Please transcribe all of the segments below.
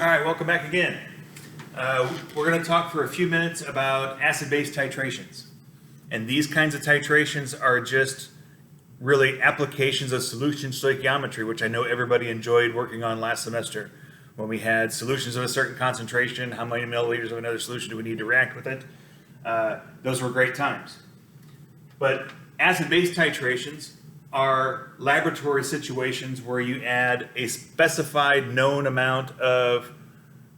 All right, welcome back again. We're going to talk for a few minutes about acid-base titrations. And these kinds of titrations are just really applications of solution stoichiometry, which I know everybody enjoyed working on last semester. When we had solutions of a certain concentration, how many milliliters of another solution do we need to react with it? Those were great times. But acid-base titrations are laboratory situations where you add a specified known amount of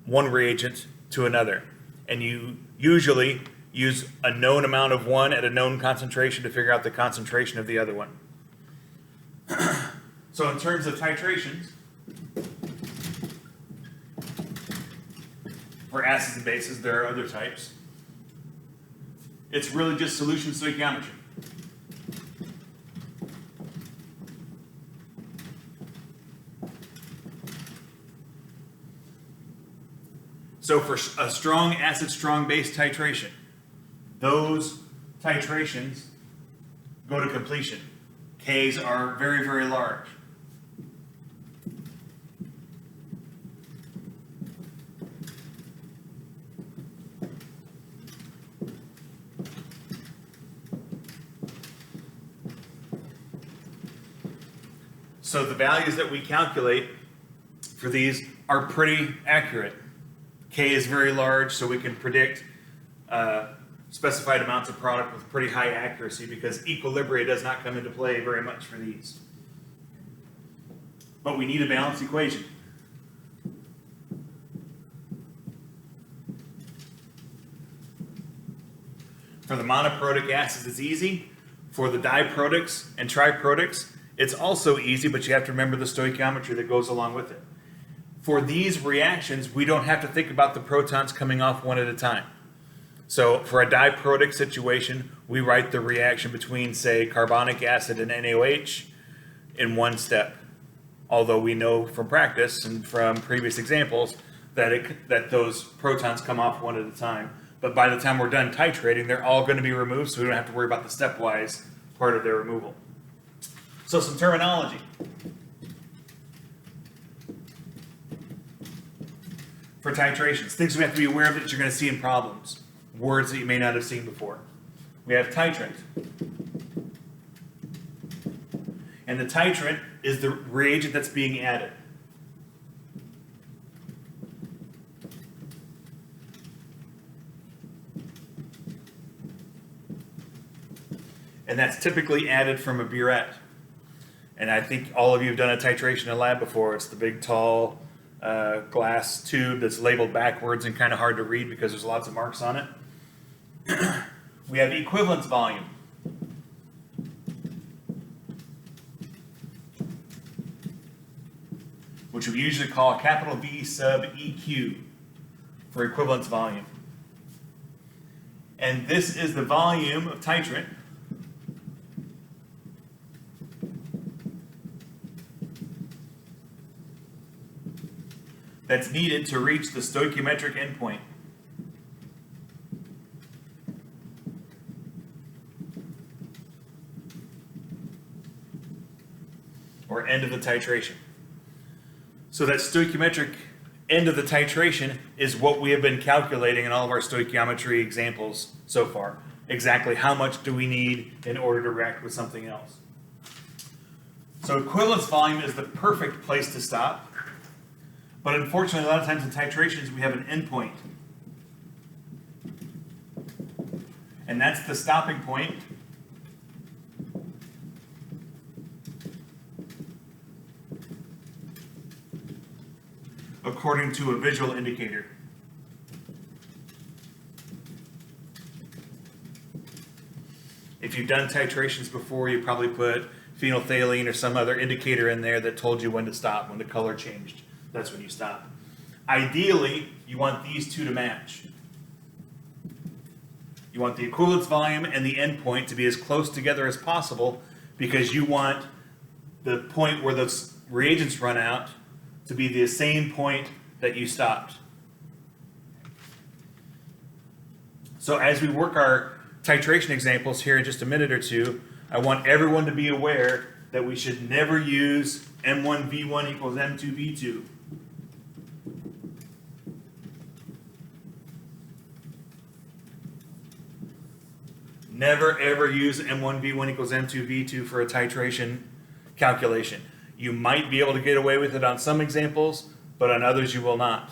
one reagent to another. And you usually use a known amount of one at a known concentration to figure out the concentration of the other one. So in terms of titrations, for acids and bases, there are other types. It's really just solution stoichiometry. So for a strong acid, strong base titration, those titrations go to completion. Ks are very, very large. So the values that we calculate for these are pretty accurate. K is very large, so we can predict specified amounts of product with pretty high accuracy because equilibria does not come into play very much for these. But we need a balanced equation. For the monoprotic acids, it's easy. For the diprotics and triprotics, it's also easy, but you have to remember the stoichiometry that goes along with it. For these reactions, we don't have to think about the protons coming off one at a time. So for a diprotic situation, we write the reaction between, say, carbonic acid and NaOH in one step. Although we know from practice and from previous examples that those protons come off one at a time. But by the time we're done titrating, they're all going to be removed, so we don't have to worry about the stepwise part of their removal. So some terminology. For titrations, things we have to be aware of that you're going to see in problems, words that you may not have seen before. We have titrant. And the titrant is the reagent that's being added. And that's typically added from a burette. And I think all of you have done a titration in a lab before. It's the big, tall glass tube that's labeled backwards and kind of hard to read because there's lots of marks on it. We have equivalence volume. Which we usually call capital V sub EQ for equivalence volume. And this is the volume of titrant that's needed to reach the stoichiometric endpoint. Or end of the titration. So that stoichiometric end of the titration is what we have been calculating in all of our stoichiometry examples so far. Exactly how much do we need in order to react with something else. So equivalence volume is the perfect place to stop. But unfortunately, a lot of times in titrations, we have an endpoint. And that's the stopping point according to a visual indicator. If you've done titrations before, you probably put phenolphthalein or some other indicator in there that told you when to stop, when the color changed. That's when you stop. Ideally, you want these two to match. You want the equivalence volume and the endpoint to be as close together as possible because you want the point where those reagents run out to be the same point that you stopped. So as we work our titration examples here in just a minute or two, I want everyone to be aware that we should never use M1V1 equals M2V2. Never ever use M1V1 equals M2V2 for a titration calculation. You might be able to get away with it on some examples, but on others you will not.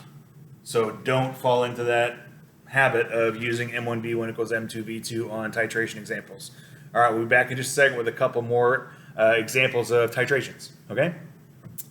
So don't fall into that habit of using M1V1 equals M2V2 on titration examples. All right, we'll be back in just a second with a couple more examples of titrations, okay?